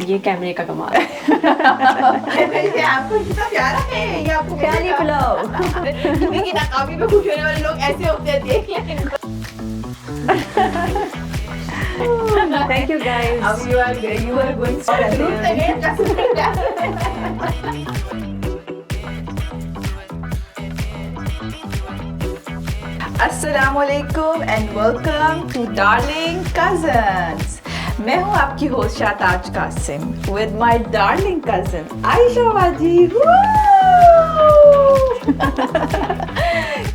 یہ کیمرے کا کمال ہے. آپ کو کتنا پیارا ہے یہ آپ کو پیاری پلاؤ. تمہیں کی ناکامی پہ خوش ہونے والے لوگ ایسے ہوتے ہیں, دیکھ لیں. Thank you guys. اب you are going through the game just like that. السلام علیکم and welcome to darling cousins. میں ہوں آپ کی host Shataj Qasim with my darling cousin Ayesha baji.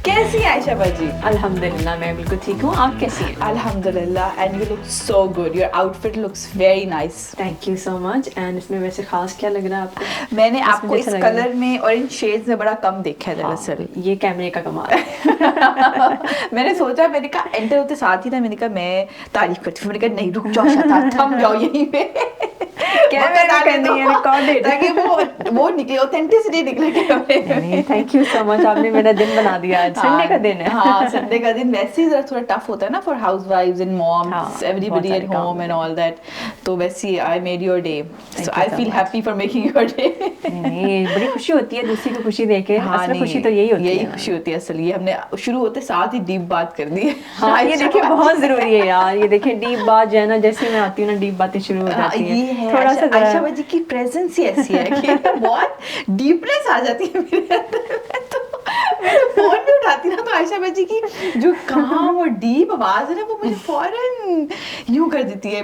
کیسی ہیں عائشہ باجی؟ الحمدللہ میں بالکل ٹھیک ہوں. آپ کیسی ہیں؟ الحمدللہ. And you look so good, your outfit looks very nice. Thank you so much. And اس میں ویسے خاص کیا لگ رہا ہے آپ کو؟ میں نے آپ کو اس کلر میں اور ان شیڈز میں بڑا کم دیکھا ہے دراصل. یہ کیمرے کا کمال ہے. میں نے سوچا, میں نے کہا انٹر ہوتے ساتھ ہی تھا, میں نے کہا میں تعریف کرتی ہوں, میں نے کہا نہیں رک جاؤ شاتاج, تھم جاؤ یہیں پہ, وہ نکلے اوتھینٹسٹی نکلے. تھینک یو سو مچ, آپ نے میرا دن بنا دیا. آج سنڈے کا دن ہے. ہاں سنڈے کا دن ویسے ہی ذرا تھوڑا ٹف ہوتا ہے نا for house wives and moms, every body at home and all that. تو ویسے ہی I made your day, so I feel happy for making your day. نہیں, بڑی خوشی ہوتی ہے دوسری کو خوشی دے کے. اصل خوشی تو یہی ہوتی ہے, یہی خوشی ہوتی ہے اصل. یہ ہم نے شروع ہوتے ساتھ ہی ڈیپ بات کر دی. ہاں یہ دیکھیں بہت ضروری ہے یار. یہ دیکھیں ڈیپ بات جو ہے نا, جیسے میں آتی ہوں نا ڈیپ باتیں شروع ہو جاتی ہیں. تھوڑا سا عائشہ باجی کی پریزنس ہی ایسی ہے کہ بہت ڈیپنیس آ جاتی ہے میرے اندر. میں تو فون بھی اٹھاتی نا تو عائشہ باجی کی جو کام اور ڈیپ آواز ہے نا, وہ مجھے فوراً یوں کر دیتی ہے.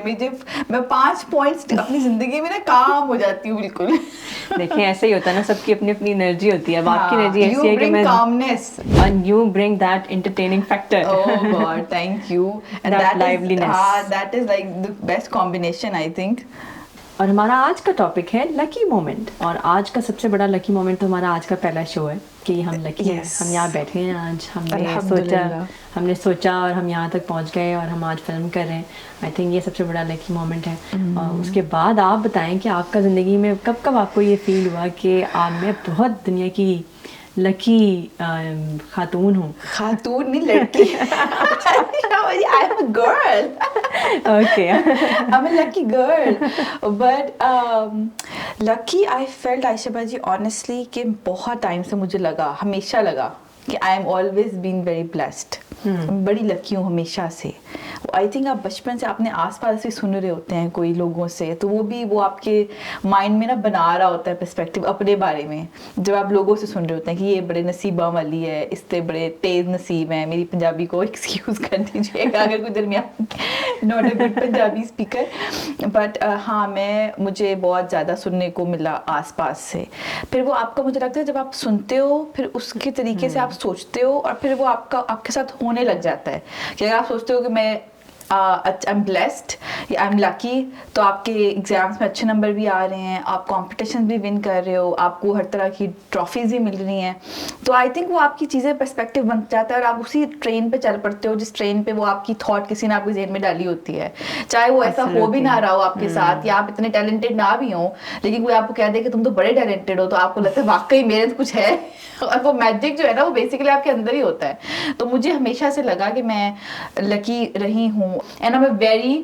میں 5 پوائنٹس اپنی زندگی میں نا کام ہو جاتی ہوں بالکل. دیکھیں ایسے ہی ہوتا ہے نا, سب کی اپنی اپنی انرجی ہوتی ہے. اب آپ کی انرجی ایسی ہے کہ میں calmness and you bring that entertaining factor. Oh God, thank you. And that liveliness. That is like the best combination, I think. اور ہمارا آج کا ٹاپک ہے لکی مومنٹ. اور آج کا سب سے بڑا لکی مومنٹ تو ہمارا آج کا پہلا شو ہے کہ ہم لکی ہیں, ہم یہاں بیٹھے ہیں آج. ہم نے سوچا اور ہم یہاں تک پہنچ گئے اور ہم آج فلم کر رہے ہیں. آئی تھنک یہ سب سے بڑا لکی مومنٹ ہے. اور اس کے بعد آپ بتائیں کہ آپ کا زندگی میں کب کب آپ کو یہ فیل ہوا کہ میں بہت دنیا کی لکی خاتون ہوں. خاتون نہیں, لڑکی. I'm a girl. Okay. I'm a lucky girl. But lucky I felt, عائشہ باجی, honestly کہ بہت ٹائم سے مجھے لگا, ہمیشہ لگا کہ I am always been very blessed. بڑی لکی ہوں ہمیشہ سے. آئی تھنک آپ بچپن سے اپنے آس پاس سے سن رہے ہوتے ہیں کوئی لوگوں سے, تو وہ آپ کے مائنڈ میں نا بنا رہا ہوتا ہے پرسپیکٹیو اپنے بارے میں. جب آپ لوگوں سے سن رہے ہوتے ہیں کہ یہ بڑے نصیبہ والی ہے, اس سے بڑے تیز نصیب ہیں. میری پنجابی کو ایکسکیوز کر دیجیے گا اگر کوئی درمیان not a good Punjabi speaker. But ہاں مجھے بہت زیادہ سننے کو ملا آس پاس سے. پھر وہ آپ کا, مجھے لگتا ہے جب آپ سنتے ہو پھر اس کے طریقے سے آپ سوچتے ہو, اور پھر وہ آپ کے ساتھ ہونے لگ جاتا ہے. کہ اگر آپ سوچتے ہو کہ میں I'm blessed یا I'm lucky, تو آپ کے ایگزامس میں اچھے نمبر بھی آ رہے ہیں, آپ کمپٹیشن بھی ون کر رہے ہو, آپ کو ہر طرح کی ٹرافیز بھی مل رہی ہیں. تو آئی تھنک وہ آپ کی چیزیں پرسپیکٹیو بن جاتا ہے, اور آپ اسی ٹرین پہ چل پڑتے ہو جس ٹرین پہ وہ آپ کی تھاٹ کسی نے آپ کے ذہن میں ڈالی ہوتی ہے. چاہے وہ ایسا ہو بھی نہ رہا ہو آپ کے ساتھ, یا آپ اتنے ٹیلنٹڈ نہ بھی ہوں, لیکن کوئی آپ کو کہہ دے کہ تم تو بڑے ٹیلنٹڈ ہو, تو آپ کو لگتا ہے واقعی میرے کچھ ہے. اور وہ میجک جو ہے نا, وہ بیسیکلی آپ کے اندر ہی ہوتا ہے. تو مجھے ہمیشہ سے لگا کہ میں لکی رہی ہوں. And I am very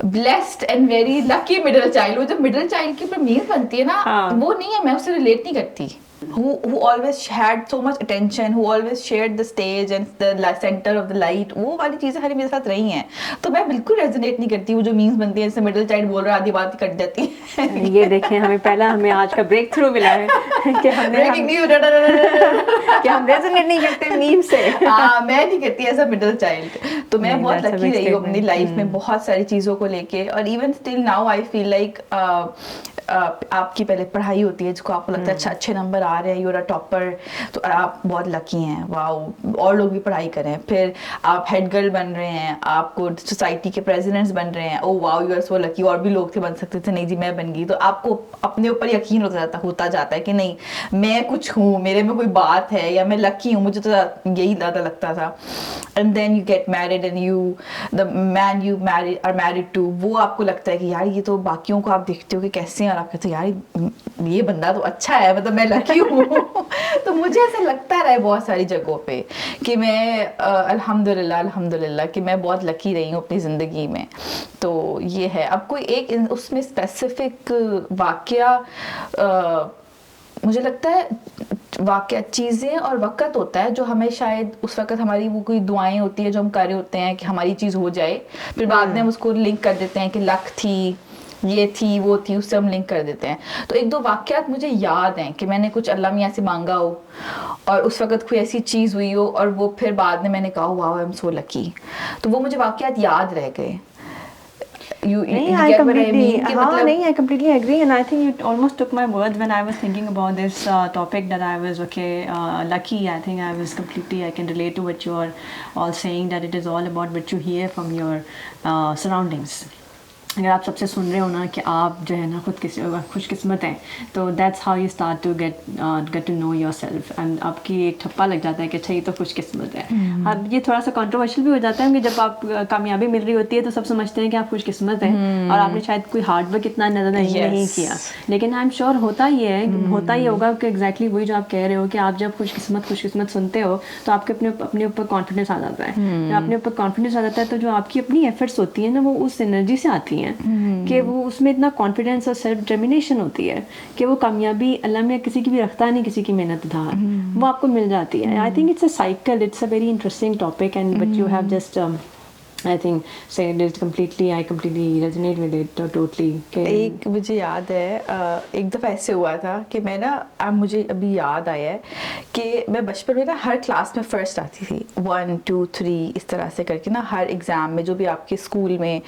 blessed and very lucky middle child. وہ جو middle child کی پر میز بنتی ہے نا, وہ نہیں ہے, میں اس سے ریلیٹ نہیں کرتی. who always had so much attention, who always shared the stage and the center of the light, وہ والی چیزیں ہر میرے ساتھ رہی ہیں. تو میں بالکل ریزونیٹ نہیں کرتی وہ جو میمز بنتی ہیں جیسے مڈل چائلڈ بول رہا آدھی بات کٹ جاتی ہے. یہ دیکھیں ہمیں آج کا بریک تھرو ملا ہے کہ ہم ریزونیٹ نہیں کرتے میم سے. میں نہیں کرتی ایسا مڈل چائلڈ. تو میں بہت لکی رہی ہوں اپنی لائف میں بہت ساری چیزوں کو لے کے. اور even still now I feel like آپ کی پہلے پڑھائی ہوتی ہے جس کو آپ کو لگتا ہے اچھے نمبر آ رہے ہیں, یو آر اے ٹاپر, تو آپ بہت لکی ہیں, واؤ, اور لوگ بھی پڑھائی کریں. پھر آپ ہیڈ گرل بن رہے ہیں, آپ کو سوسائٹی کے پریزیڈنٹس بن رہے ہیں, او واؤ یو آر سو لکی. اور بھی لوگ تھے بن سکتے تھے, نہیں جی میں بن گئی. تو آپ کو اپنے اوپر یقین ہوتا جاتا ہے کہ نہیں میں کچھ ہوں, میرے میں کوئی بات ہے, یا میں لکی ہوں. مجھے تو یہی زیادہ لگتا تھا. And then you get married and the man you are married to, وہ آپ کو لگتا ہے کہ یار یہ تو باقیوں کو آپ دیکھتے ہو کہ کیسے ہیں, اور آپ کہتے ہیں یار ये बंदा तो अच्छा है, मतलब मैं लकी हूँ। तो मुझे ऐसा लगता रहा है बहुत सारी जगहों पे कि मैं अल्हम्दुलिल्लाह कि मैं बहुत लकी रही हूँ अपनी ज़िंदगी में। तो ये है। अब कोई एक उसमें स्पेसिफिक वाकया, मुझे लगता है वाकया चीज़ें और वक़्त होता है जो हमें शायद उस वक़्त हमारी वो कोई दुआएं होती है जो हम कर रहे होते हैं कि हमारी चीज़ हो जाए, फिर बाद में हम उसको लिंक कर देते हैं कि लक थी, ये थी, वो थी, उससे हम लिंक कर देते हैं। तो एक दो वाक़यात मुझे याद हैं कि मैंने कुछ अल्लाह मियाँ से मांगा हो और उस वक़्त कोई ऐसी चीज़ हुई हो और वो फिर बाद में मैंने कहा वाह आई एम सो लकी। तो वो मुझे वाक़यात याद रह गए। I completely agree, and I think you almost took my words when I was thinking about this topic, that I was lucky. I think I can relate to what you are all saying, that it is all about what you hear from your surroundings. अगर आप सबसे सुन रहे हो ना कि आप जो है ना खुशकिस्मत हैं, तो that's how you start to get to know yourself, and आपकी एक ठप्पा लग जाता है कि अच्छा ये तो खुशकिस्मत है। अब ये थोड़ा सा कंट्रोवर्शियल भी हो जाता है कि जब आप कामयाबी मिल रही होती है तो सब समझते हैं कि आप खुशकिस्मत हैं और आपने शायद कोई हार्ड वर्क इतना ज़्यादा नहीं किया, लेकिन आई एम श्योर होता ही होगा कि एग्जैक्टली वही जो आप कह रहे हो कि आप जब खुशकिस्मत सुनते हो तो आपके अपने ऊपर कॉन्फिडेंस आ जाता है। जब अपने ऊपर कॉन्फिडेंस आ जाता है तो जो आपकी अपनी एफर्ट्स होती है ना वो उस एनर्जी से आती है कि वो उसमें इतना कॉन्फिडेंस और सेल्फ डिटर्मिनेशन होती है कि वो कामयाबी अल्लाह में किसी की भी रखता नहीं, किसी की मेहनत धार वो आपको मिल जाती है। I think it's a cycle, it's a very interesting topic, and but you have just I think said it completely. I completely resonate with it totally. एक मुझे याद है एक दफ़ा ऐसे हुआ था कि मैं ना, अब मुझे अभी याद आया है कि मैं बचपन में ना हर क्लास में फ़र्स्ट आती थी, 1 2 3 इस तरह से करके ना, हर एग्ज़ाम में जो भी आपके स्कूल में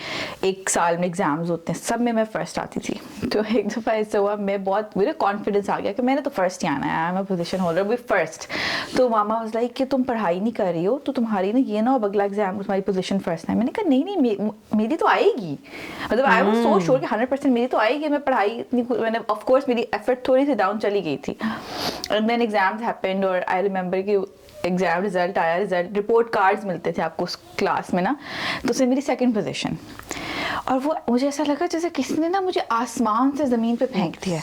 एक साल में एग्ज़ाम्स होते हैं सब में मैं फ़र्स्ट आती थी। तो एक दफ़ा ऐसा हुआ, मैं बहुत, मेरे कॉन्फिडेंस आ गया कि मैंने तो फ़र्स्ट ही आना है, I am a position holder with first. तो मामा वाज लाइक कि तुम पढ़ाई नहीं कर रही हो तो तुम्हारी ना ये ना हो अगला एग्ज़ाम तुम्हारी पोजीशन फर्स्ट है। मैंने कहा नहीं मेरी तो आएगी, मतलब आई वाज सो श्योर कि 100% मेरी तो आएगी। मैं पढ़ाई इतनी, मैंने ऑफ कोर्स मेरी एफर्ट थोड़ी सी डाउन चली गई थी, एंड देन एग्जाम्स हैपेंड और आई रिमेंबर कि एग्जाम रिजल्ट आया, रिपोर्ट कार्ड्स मिलते थे आपको उस क्लास में ना, तो उसमें मेरी सेकंड पोजीशन, और वो मुझे ऐसा लगा जैसे किसी ने ना मुझे आसमान से ज़मीन पे फेंक दिया,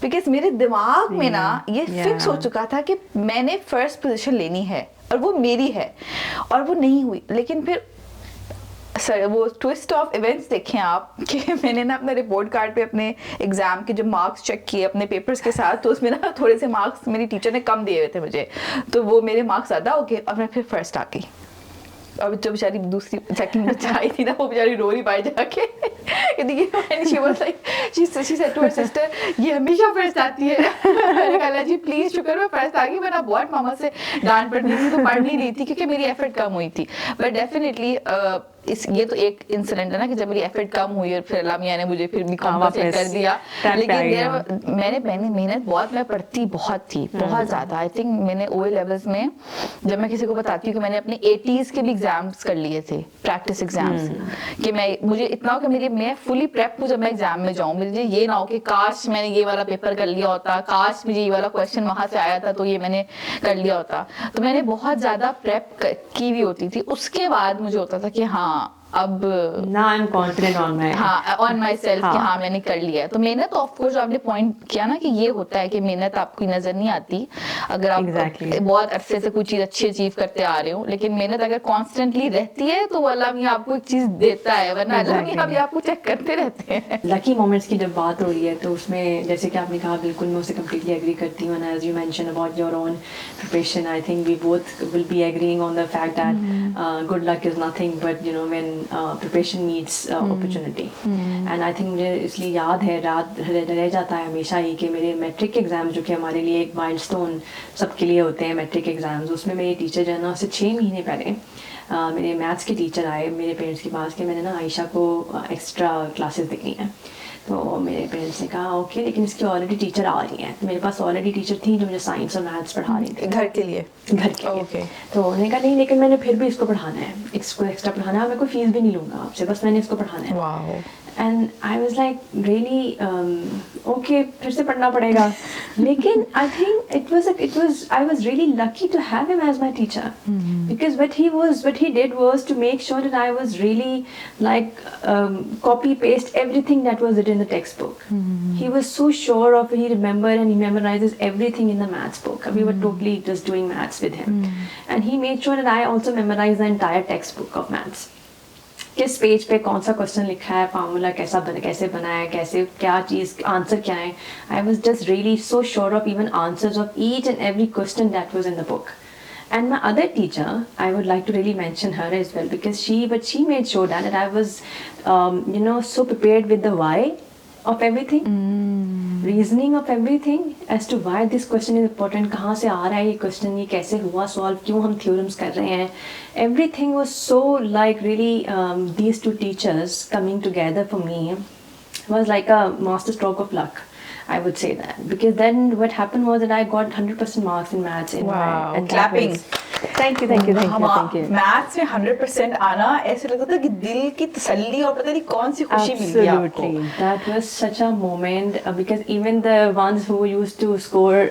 बिकॉज मेरे दिमाग में ना ये फिक्स हो चुका था कि मैंने फर्स्ट पोजीशन लेनी है और वो मेरी है, और वो नहीं हुई। लेकिन फिर सर वो ट्विस्ट ऑफ इवेंट्स देखें आप कि मैंने ना अपना रिपोर्ट कार्ड पे अपने एग्जाम के जो मार्क्स चेक किए अपने पेपर्स के साथ, तो उसमें ना थोड़े से मार्क्स मेरी टीचर ने कम दिए हुए थे मुझे, तो वो मेरे मार्क्स ज़्यादा हो गए और मैं फिर फर्स्ट आ गई। और जो बेचारी दूसरी सेकंड बच्चा आई थी ना, वो बेचारी रो रही बाहर जाके, she said to her sister, ये हमेशा फर्स्ट आती है। मैंने कहा जी प्लीज शुक्र मैं फर्स्ट आ गई, वरना बहुत मामा से डांट पड़नी थी, तो पढ़ नहीं रही थी क्योंकि मेरी एफर्ट कम हुई थी। बट डेफिनेटली ये तो एक इंसिडेंट है ना कि जब मेरी एफर्ट कम हुई और फिर अल्लाह मियां ने मुझे फिर भी कॉम्पनसेट कर दिया। लेकिन मैंने मेहनत बहुत, मैं पढ़ती बहुत थी, बहुत ज़्यादा। आई थिंक मैंने OA लेवल्स में, जब मैं किसी को बताती हूँ कि मैंने अपने 80s के भी एग्जाम्स कर लिए थे, प्रैक्टिस एग्जाम्स, कि मुझे इतना हो कि मैं फुली प्रेप हूँ जब मैं एग्जाम में जाऊँ, मुझे ये ना हो कि काश मैंने ये वाला पेपर कर लिया होता, काश मुझे ये वाला क्वेश्चन वहाँ से आया था तो ये मैंने कर लिया होता। तो मैंने बहुत ज़्यादा प्रेप की भी होती थी। उसके बाद मुझे होता था कि हाँ अब I'm confident on myself कि हाँ मैंने कर लिया है। तो मेहनत ऑफ कोर्स आपने पॉइंट किया ना कि ये होता है कि मेहनत आपकी नजर नहीं आती अगर आप बहुत अरसे से कोई चीज अच्छी अचीव करते आ रहे हो, लेकिन मेहनत अगर कॉन्स्टेंटली रहती है तो अल्लाह मियां आपको एक चीज देता है, वरना अल्लाह मियां भी आपको चेक करते रहते हैं। लकी मोमेंट्स की जब बात हो रही है तो उसमें जैसे कि आपने कहा, बिल्कुल मैं उससे कम्प्लीटली एग्री करती हूँ। As you mention about your own preparation, I think we both will be agreeing on the fact that good luck is nothing but you know when preparation meets opportunity. And I think मुझे इसलिए याद है, रह जाता है हमेशा ही कि मेरे मैट्रिक एग्ज़ाम जो कि हमारे लिए एक माइलस्टोन सबके लिए होते हैं मैट्रिक एग्ज़ाम्स, उसमें मेरी टीचर जो है ना, उससे 6 महीने पहले मेरे मैथ्स के टीचर आए मेरे पेरेंट्स के पास कि मैंने ना आयशा को एक्स्ट्रा क्लासेस देनी है। तो मेरे पेरेंट्स ने कहा ओके, लेकिन इसकी ऑलरेडी टीचर आ रही हैं। तो मेरे पास ऑलरेडी टीचर थी जो मुझे साइंस और मैथ्स पढ़ा रही थी घर के लिए। तो उन्होंने कहा नहीं, लेकिन मैंने फिर भी इसको पढ़ाना है, इसको एक्स्ट्रा पढ़ाना है, मैं कोई फीस भी नहीं लूँगा आपसे, बस मैंने इसको पढ़ाना है। and I was like really okay, फिर से पढ़ना पड़ेगा. लेकिन I think I was really lucky to have him as my teacher, because what he did was to make sure that I was really like copy paste everything that was written in the textbook. He was so sure of, he remembered and he memorizes everything in the maths book. We were totally just doing maths with him, and he made sure that I also memorized the entire textbook of maths. किस page पे कौन सा question लिखा है, formula कैसे बना है, कैसे क्या चीज़ आंसर क्या है. I was just really so sure of even answers of each and every question that was in the book. And my other teacher, I would like to really mention her as well, because she made sure that I was so prepared with the why of everything, reasoning of everything as to why this question is important, कहाँ से आ रहा है ये question, ये कैसे हुआ solve, क्यों हम theorems कर रहे हैं. Everything was so like really these two teachers coming together for me was like a master stroke of luck. I would say that, because then what happened was that I got 100% marks in maths in wow, my clapping. Thank you. Maths में 100% आना ऐसे लगता था कि दिल की तसल्ली और पता नहीं कौन सी खुशी मिली आपको. Absolutely, that was such a moment, because even the ones who used to score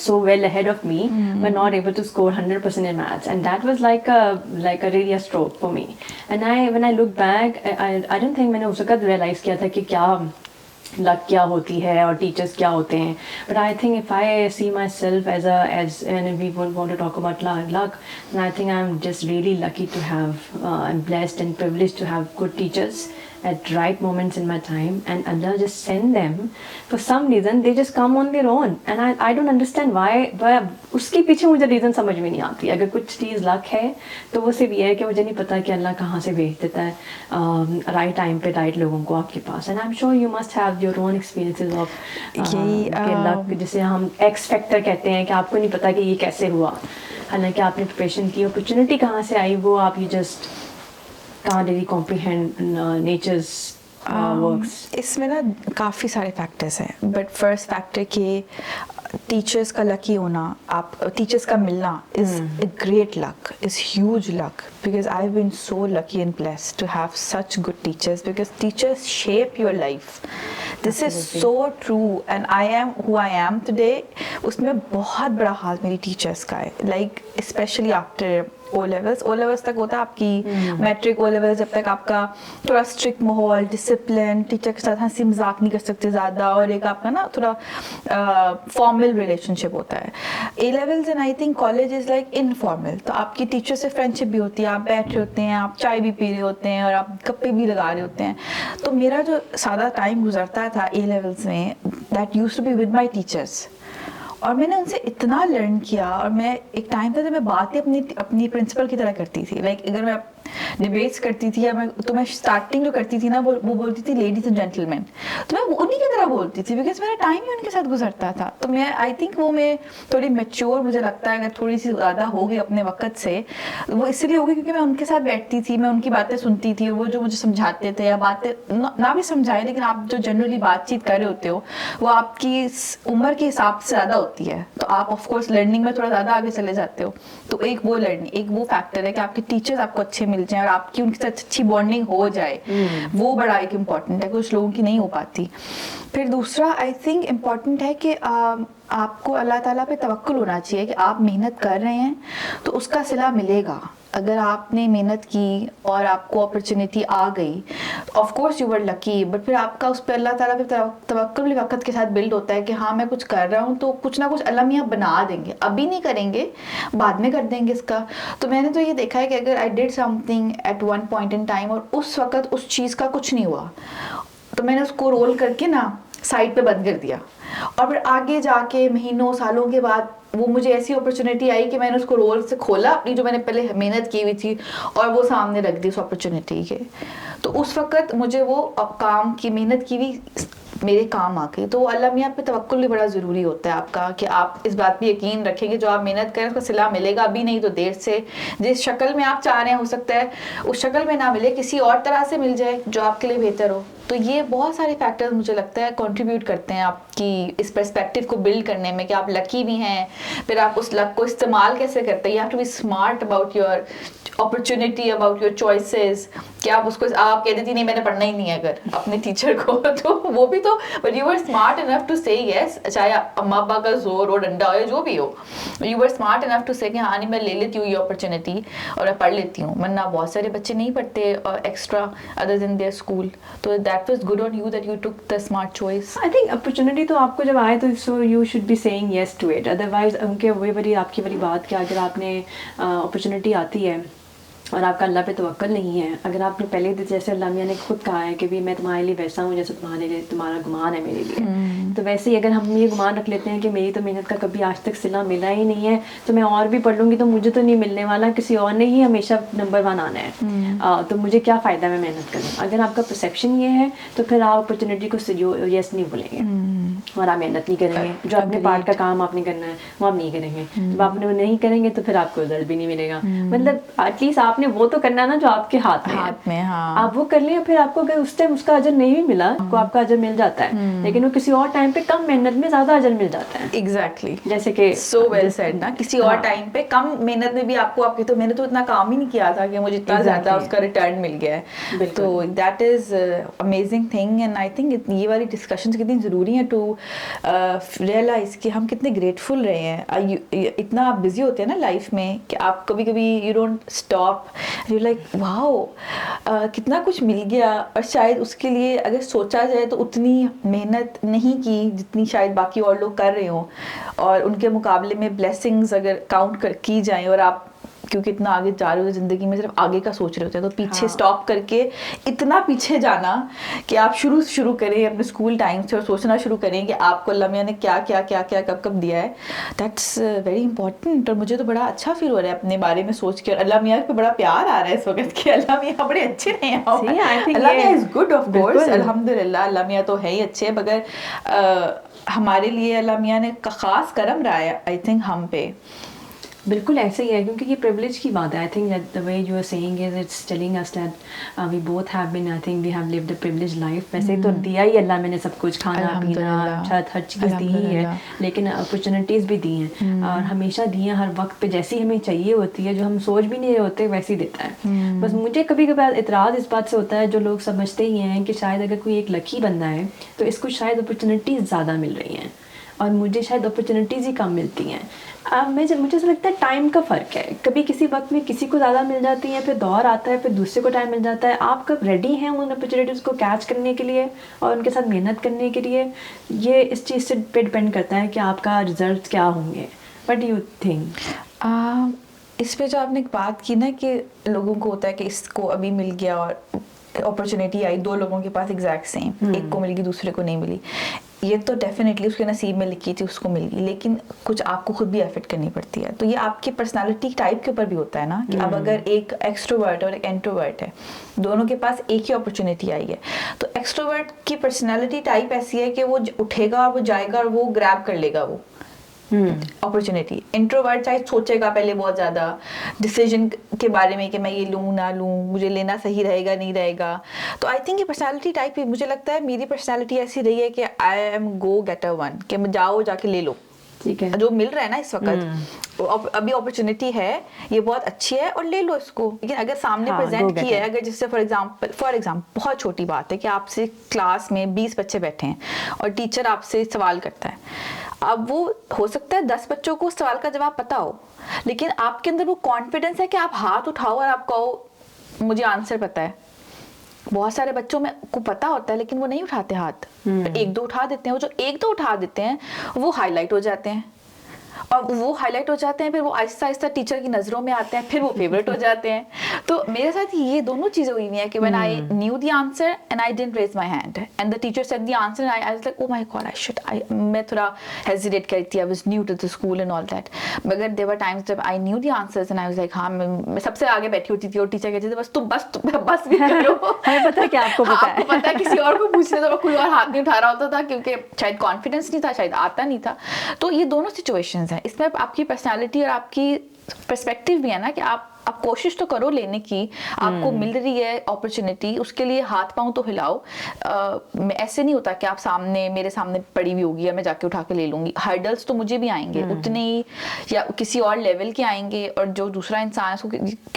so well ahead of me were not able to score 100% in maths, and that was like a really a stroke for me. And when I look back, I don't think मैंने उस वक्त realize किया था कि क्या luck क्या होती है और टीचर्स क्या होते हैं. But I think if I see myself as and we want to talk about luck, and I think I am just really lucky to have, I am blessed and privileged to have good teachers at right moments in my time, and Allah just send them for some reason. They just come on their own, and I don't understand why. But उसके पीछे मुझे reason समझ में नहीं आती. अगर कुछ चीज़ luck है तो वो सिर्फ ये है कि मुझे नहीं पता कि अल्लाह कहाँ से भेज देता है राइट टाइम पे राइट लोगों को आपके पास. And I am sure you must have your own experiences of luck, जिसे हम एक्स फैक्टर कहते हैं, कि आपको नहीं पता कि ये कैसे हुआ, हालांकि आपने प्रिपरेशन की, अपॉर्चुनिटी कहाँ से आई वो आप you just can't really comprehend nature's works. इसमें ना काफ़ी सारे फैक्टर्स हैं, बट फर्स्ट फैक्टर कि टीचर्स का लकी होना, आप टीचर्स का मिलना is a great luck, is huge luck, because I've been so lucky and blessed to have such good teachers, because teachers shape your life. This is so true, and I am who I am today. उसमें बहुत बड़ा हाथ मेरी teachers का है, like especially after O levels तक होता है आपकी मैट्रिक, O levels जब तक आपका थोड़ा स्ट्रिक्ट माहौल, डिसिप्लिन, टीचर के साथ हंसी मजाक नहीं कर सकते ज़्यादा, और एक आपका ना थोड़ा फॉर्मल रिलेशनशिप होता है. A levels and I think college is like informal, तो आपकी टीचर से फ्रेंडशिप भी होती है, आप बैठ रहे होते हैं, आप चाय भी पी रहे होते हैं और आप गप्पे भी लगा रहे होते हैं. तो मेरा जो सादा टाइम गुजरता था A levels में, that used to be with my teachers, और मैंने उनसे इतना लर्न किया. और मैं एक टाइम था जब मैं बातें अपनी प्रिंसिपल की तरह करती थी. लाइक अगर मैं डिबेट्स करती थी या मैं स्टार्टिंग जो करती थी ना, वो बोलती थी लेडीज एंड जेंटलमैन, तो मैं उन्हीं की तरह बोलती थी, बिकॉज मेरा टाइम ही उनके साथ गुजरता था. तो मैं आई थिंक वो मैं थोड़ी मैच्योर, मुझे लगता है अगर थोड़ी सी ज़्यादा हो गई अपने वक्त से, वो इसलिए हो गई क्योंकि मैं उनके साथ बैठती थी, मैं उनकी बातें सुनती थी, वो जो मुझे समझाते थे, या बातें ना भी समझाए, लेकिन आप जो जनरली बातचीत कर रहे होते हो वो आपकी उम्र के हिसाब से ज़्यादा होती है, तो आप ऑफकोर्स लर्निंग में थोड़ा ज़्यादा आगे चले जाते हो. तो एक वो लर्निंग, एक वो फैक्टर है कि आपके टीचर्स आपको अच्छे मिल जाएं और आपकी उनके साथ अच्छी बॉन्डिंग हो जाए, वो बड़ा एक इम्पॉर्टेंट है, कुछ लोगों की नहीं हो पाती. फिर दूसरा आई थिंक इम्पॉर्टेंट है कि आपको अल्लाह ताला पे तवक्कुल होना चाहिए कि आप मेहनत कर रहे हैं तो उसका सिला मिलेगा. अगर आपने मेहनत की और आपको अपॉर्चुनिटी आ गई, of course you were lucky, but फिर आपका उस पर अल्लाह ताला पे तवक्कुल भी वक्त के साथ बिल्ड होता है कि हाँ मैं कुछ कर रहा हूँ तो कुछ ना कुछ अल्लाह मियाँ बना देंगे, अभी नहीं करेंगे बाद में कर देंगे इसका. तो मैंने तो ये देखा है कि अगर I did something at one point in time और उस वक्त उस चीज़ का कुछ नहीं हुआ, तो मैंने उसको रोल करके ना साइड पे बंद कर दिया, और फिर आगे जाके महीनों सालों के बाद वो मुझे ऐसी अपॉर्चुनिटी आई कि मैंने उसको रोल से खोला, अपनी जो मैंने पहले मेहनत की हुई थी, और वो सामने रख दी उस अपॉर्चुनिटी के. तो उस वक्त मुझे वो काम की मेहनत की भी मेरे काम आ गई. तो अल्लाह मियाँ पे तवक्कुल भी बड़ा ज़रूरी होता है आपका, कि आप इस बात पे यकीन रखेंगे जो आप मेहनत करें उसका सिला मिलेगा, अभी नहीं तो देर से. जिस शक्ल में आप चाह रहे हैं हो सकता है उस शक्ल में ना मिले, किसी और तरह से मिल जाए जो आपके लिए बेहतर हो. तो ये बहुत सारे फैक्टर्स मुझे लगता है कंट्रीब्यूट करते हैं आपकी इस पर्सपेक्टिव को बिल्ड करने में कि आप लकी भी हैं. फिर आप उस लक को इस्तेमाल कैसे करते हैं, you have to be smart about your opportunity, about your choices, کہ آپ اس کو آپ کہہ دیتی نہیں میں نے پڑھنا ہی نہیں ہے اگر اپنے ٹیچر کو, تو وہ بھی تو but you are smart enough to say yes, چاہے اماں ابا کا زور ہو ڈنڈا ہو یا جو بھی ہو, you are smart enough to say کہ ہاں نہیں میں لے لیتی ہوں یہ اپرچونیٹی اور میں پڑھ لیتی ہوں. ورنہ بہت سارے بچے نہیں پڑھتے extra other than their school, تو that was good on you that you took the smart choice. I think opportunity تو آپ کو جب آئے تو so you should be saying yes to it, otherwise ان کے وہی والی آپ کی والی بات کہ اگر آپ نے اپرچونیٹی آتی ہے اور آپ کا اللہ پہ توکل نہیں ہے, اگر آپ نے پہلے جیسے اللہ میاں نے خود کہا ہے کہ بھی میں تمہارے لیے ویسا ہوں جیسے تمہارے لیے تمہارا گمان ہے میرے لیے, تو ویسے ہی اگر ہم یہ گمان رکھ لیتے ہیں کہ میری تو محنت کا کبھی آج تک صلہ ملا ہی نہیں ہے تو میں اور بھی پڑھ لوں گی تو مجھے تو نہیں ملنے والا, کسی اور نے ہی ہمیشہ نمبر 1 آنا ہے, تو مجھے کیا فائدہ میں محنت کروں. اگر آپ کا پرسیپشن یہ ہے تو پھر آپ اپرچونیٹی کو یس نہیں بولیں گے اور آپ محنت نہیں کریں گے, جو اپنے پارٹ کا کام آپ نے کرنا ہے وہ آپ نہیں کریں گے. جب آپ نے وہ نہیں کریں گے تو پھر آپ کو رزلٹ بھی نہیں ملے گا. مطلب ایٹ لیسٹ آپ نے وہ تو کرنا نا جو آپ کے ہاتھ میں ہے, آپ وہ کر لیں. پھر آپ کو اگر اس ٹائم اس کا اجر نہیں بھی ملا, آپ کا اجر مل جاتا ہے, لیکن وہ کسی اور ٹائم پہ کم محنت میں زیادہ اجر مل جاتا ہے. ایگزیکٹلی, جیسے کہ سو ویل سیڈ نا, کسی اور ٹائم پہ کم محنت میں بھی آپ کو آپ کی تو میں نے تو اتنا کام ہی نہیں کیا تھا کہ مجھے اتنا زیادہ اس کا ریٹرن مل گیا ہے. تو that is amazing thing, and I think یہ والی ڈسکشنز کتنی ضروری ہیں ٹو ریئلائز کہ ہم کتنے گریٹفل رہے ہیں. اتنا آپ بزی ہوتے ہیں نا لائف میں کہ آپ کبھی کبھی you don't stop, you like wow کتنا کچھ مل گیا, اور شاید اس کے لیے اگر سوچا جائے تو اتنی محنت نہیں کی جتنی شاید باقی اور لوگ کر رہے ہوں, اور ان کے مقابلے میں بلیسنگز اگر کاؤنٹ کی جائیں, اور آپ کیونکہ اتنا آگے جا رہے ہوتے زندگی میں صرف آگے کا سوچ رہے ہوتے ہیں, تو پیچھے اسٹاپ کر کے اتنا پیچھے جانا کہ آپ شروع کریں اپنے اسکول ٹائم سے اور سوچنا شروع کریں کہ آپ کو اللہ میاں نے کیا کیا کیا کیا کب کب دیا ہے. دیٹس ویری امپورٹنٹ, اور مجھے تو بڑا اچھا فیل ہو رہا ہے اپنے بارے میں سوچ کے, اور اللہ میاں پہ بڑا پیار آ رہا ہے اس وقت کہ اللہ میاں بڑے اچھے رہے ہیں. اللہ میاں از گڈ آف کورس, الحمد للہ اللہ میاں تو ہے ہی اچھے, مگر ہمارے لیے اللہ میاں نے خاص کرم رہا ہے آئی تھنک ہم پہ. بالکل ایسے ہی ہے, کیونکہ یہ پریولیج کی بات ہے. I think that the way you are seeing is it's telling us that we both have been, I think we have lived a privilege life. ویسے تو دیا ہی اللہ میں نے سب کچھ, کھانا پینا چھت ہر چیز دی ہی ہے, لیکن اپرچونیٹیز بھی دی ہیں, اور ہمیشہ دی ہیں ہر وقت پہ جیسی ہمیں چاہیے ہوتی ہے, جو ہم سوچ بھی نہیں رہے ہوتے ویسے دیتا ہے. بس مجھے کبھی کبھی اعتراض اس بات سے ہوتا ہے, جو لوگ سمجھتے ہی ہیں کہ شاید اگر کوئی ایک لکی بندہ ہے تو اس کو شاید اپرچونیٹیز زیادہ مل رہی ہیں اور مجھے شاید اپرچونیٹیز ہی کم ملتی ہیں. مجھے ایسا لگتا ہے ٹائم کا فرق ہے, کبھی کسی وقت میں کسی کو زیادہ مل جاتی ہیں, پھر دور آتا ہے, پھر دوسرے کو ٹائم مل جاتا ہے. آپ کب ریڈی ہیں ان اپرچونیٹیز کو کیچ کرنے کے لیے اور ان کے ساتھ محنت کرنے کے لیے, یہ اس چیز سے پہ ڈپینڈ کرتا ہے کہ آپ کا رزلٹ کیا ہوں گے. What do you think? اس پہ جو آپ نے ایک بات کی نا کہ لوگوں کو ہوتا ہے کہ اس کو ابھی مل گیا اور اپرچونیٹی آئی, 2 لوگوں کے پاس ایگزیکٹ سیم, ایک کو مل گئی دوسرے کو نہیں ملی, یہ تو ڈیفینیٹلی اس کے نصیب میں لکھی تھی اس کو مل گئی, لیکن کچھ آپ کو خود بھی ایفرٹ کرنی پڑتی ہے. تو یہ آپ کی پرسنالٹی ٹائپ کے اوپر بھی ہوتا ہے نا, کہ اب اگر ایک ایکسٹروورٹ اور ایک انٹروورٹ ہے, دونوں کے پاس ایک ہی اپرچونیٹی آئی ہے, تو ایکسٹروورٹ کی پرسنالٹی ٹائپ ایسی ہے کہ وہ اٹھے گا اور وہ جائے گا اور وہ گریب کر لے گا وہ اپرچونیٹی. انٹروورٹ چاہے سوچے گا پہلے بہت زیادہ ڈیسیجن کے بارے میں کہ میں یہ لوں نہ لوں, مجھے لینا صحیح رہے گا نہیں رہے گا. تو آئی تھنک یہ پرسنالٹی ٹائپ, مجھے لگتا ہے میری پرسنالٹی ایسی رہی ہے کہ I am go getter one, کہ جاؤ جا کے لے لو, ٹھیک ہے, جو مل رہا ہے نا اس وقت ابھی اپرچونیٹی ہے, یہ بہت اچھی ہے اور لے لو اس کو. لیکن اگر سامنے پریزنٹ کی ہے, اگر جس سے فار ایگزامپل بہت چھوٹی بات ہے کہ آپ سے کلاس میں 20 بچے بیٹھے ہیں اور ٹیچر آپ سے سوال کرتا ہے, اب وہ ہو سکتا ہے 10 بچوں کو اس سوال کا جواب پتا ہو, لیکن آپ کے اندر وہ کانفیڈنس ہے کہ آپ ہاتھ اٹھاؤ اور آپ کہو مجھے آنسر پتا ہے. بہت سارے بچوں میں کو پتا ہوتا ہے لیکن وہ نہیں اٹھاتے ہاتھ, 1-2 اٹھا دیتے ہیں, وہ جو 1-2 اٹھا دیتے ہیں وہ ہائی لائٹ ہو جاتے ہیں, اور وہ ہائی لائٹ ہو جاتے ہیں, پھر وہ آہستہ آہستہ ٹیچر کی نظروں میں آتے ہیں, پھر وہ فیوریٹ ہو جاتے ہیں. تو میرے ساتھ یہ دونوں چیزیں ہوئی ہوئی ہیں کہ when I knew the answer and I didn't raise my hand and the teacher said the answer and I was like oh my god میں تھوڑا hesitate کری تھی, I was new to the school and all that. مگر there were times جب I knew the answers and I was like ہاں میں سب سے آگے بیٹھی ہوتی تھی اور ٹیچر کہتے تھے بس بھی کرو, ہمیں پتہ ہے کہ آپ کو پتا ہے, کسی اور کو پوچھنے تو کوئی اور ہاتھ نہیں اٹھا رہا ہوتا تھا کیونکہ شاید کانفیڈنس نہیں تھا, شاید آتا نہیں تھا. تو یہ دونوں سچویشنز ہیں, اس میں آپ کی پرسنالٹی اور آپ کی पर्सपेक्टिव भी है ना कि आप कोशिश तो करो लेने की, आपको मिल रही है अपॉर्चुनिटी, उसके लिए हाथ पांव तो हिलाओ। ऐसे नहीं होता कि आप मेरे सामने पड़ी हुई होगी या मैं जाके उठा के ले लूंगी। हर्डल्स तो मुझे भी आएंगे उतने ही या किसी और लेवल के आएंगे, और जो दूसरा इंसान है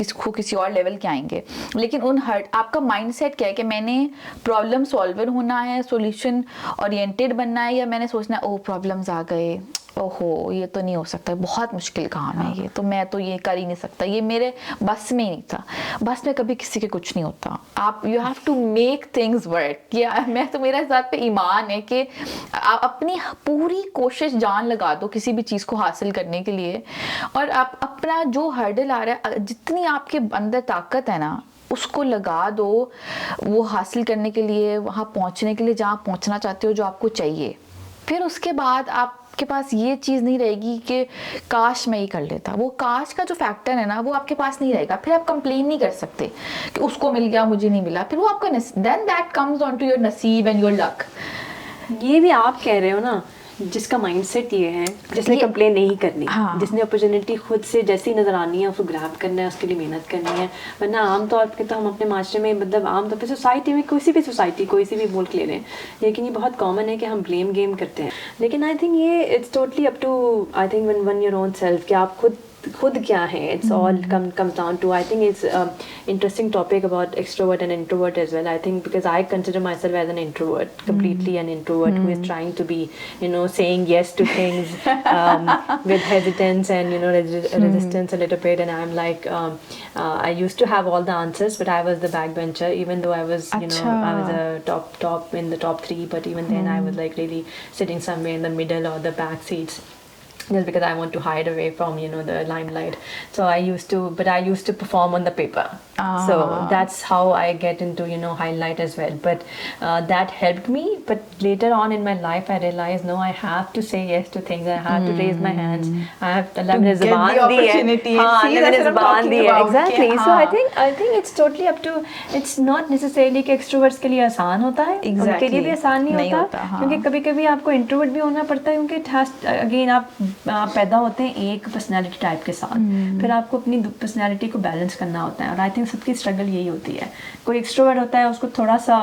उसको किसी और लेवल के आएंगे। लेकिन आपका माइंडसेट क्या है कि मैंने प्रॉब्लम सॉल्वर होना है, सॉल्यूशन ओरिएंटेड बनना है, या मैंने सोचना है ओह प्रॉब्लम्स आ गए, ओहो ये तो नहीं हो सकता, बहुत मुश्किल काम है ये तो, मैं तो ये कर ही नहीं सकता, ये मेरे बस में ही नहीं था। बस में कभी किसी के कुछ नहीं होता। आप you have to make things work. मेरा इस बात पे ईमान है कि आप अपनी पूरी कोशिश जान लगा दो किसी भी चीज़ को हासिल करने के लिए, और आप अपना जो हर्डल आ रहा है, जितनी आपके अंदर ताकत है ना, उसको लगा दो वो हासिल करने के लिए, वहाँ पहुँचने के लिए जहाँ पहुँचना चाहते हो, जो आपको चाहिए। फिर उसके बाद आपके पास ये चीज़ नहीं रहेगी कि काश मैं ही कर लेता। वो काश का जो फैक्टर है ना, वो आपके पास नहीं रहेगा। फिर आप कंप्लेन नहीं कर सकते कि उसको मिल गया मुझे नहीं मिला। फिर वो आपका then that comes on to your नसीब एंड योर लक। ये भी आप कह रहे हो ना, जिसका माइंडसेट ये है, जिसने कंप्लेन नहीं करनी, जिसने अपॉर्चुनिटी खुद से जैसी नजर आनी है उसको ग्रैब करना है, उसके लिए मेहनत करनी है। वरना आमतौर पे तो हम अपने माशरे में, मतलब आमतौर पे सोसाइटी में, किसी भी सोसाइटी, कोई सी भी मुल्क ले लें, लेकिन ये बहुत कॉमन है कि हम ब्लेम गेम करते हैं। लेकिन आई थिंक ये it's totally up to, I think one your own self, कि आप खुद क्या है। It's all comes down to, I think it's interesting topic about extrovert and introvert as well. I think because I consider myself as an introvert, completely an introvert who is trying to be, saying yes to things with hesitance and resistance a little bit. And I'm like, I used to have all the answers, but I was the backbencher, even though I was I was a top in the top 3, but even then I was like really sitting somewhere in the middle or the back seats, just because I want to hide away from the limelight. So I used to perform on the paper. So that's how I get into highlight as well. But that helped me. But later on in my life I realized, no, I have to say yes to things. I have to raise my hands. I have to get the opportunity. Exactly. So I think it's totally up to, it's not necessarily कि extroverts के लिए आसान होता है, उनके लिए भी आसान नहीं होता, क्योंकि कभी-कभी आपको introvert भी होना पड़ता है, क्योंकि again आप पैदा होते हैं एक पर्सनैलिटी टाइप के साथ, फिर आपको अपनी पर्सनैलिटी को बैलेंस करना होता है। और आई थिंक सबकी स्ट्रगल यही होती है। कोई एक्सट्रोवर्ट होता है, उसको थोड़ा सा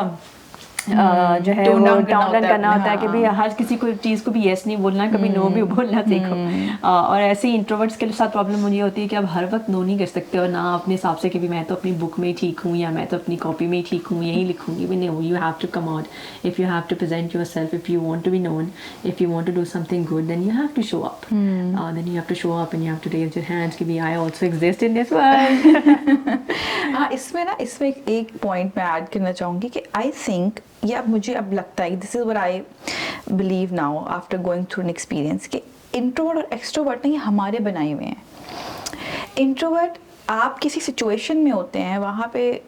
जो है वो डाउन करना होता है कि भाई हर किसी को चीज़ को भी येस नहीं बोलना, कभी नो भी बोलना सीखो। और ऐसे ही इंट्रोवर्ट्स के साथ प्रॉब्लम मुझे होती है कि आप हर वक्त नो नहीं कर सकते, और ना अपने हिसाब से कि भी मैं तो अपनी बुक में ही ठीक हूँ, या मैं तो अपनी कॉपी में ही ठीक हूँ, यही लिखूँगी भी नहीं। You have to come out, if you have to present yourself, if you want to be known, if you want to do something good, then you have to show up, then you have to show up and you have to raise your hands कि भी I also exist in this world. इसमें एक point मैं add करना चाहूँगी कि I think, या मुझे अब लगता है, this is what I believe now after going through an experience, कि इंट्रोवर्ट और एक्सट्रोवर्ट नहीं हमारे बनाए हुए हैं। इंट्रोवर्ट आप किसी सिचुएशन में होते हैं, वहाँ पे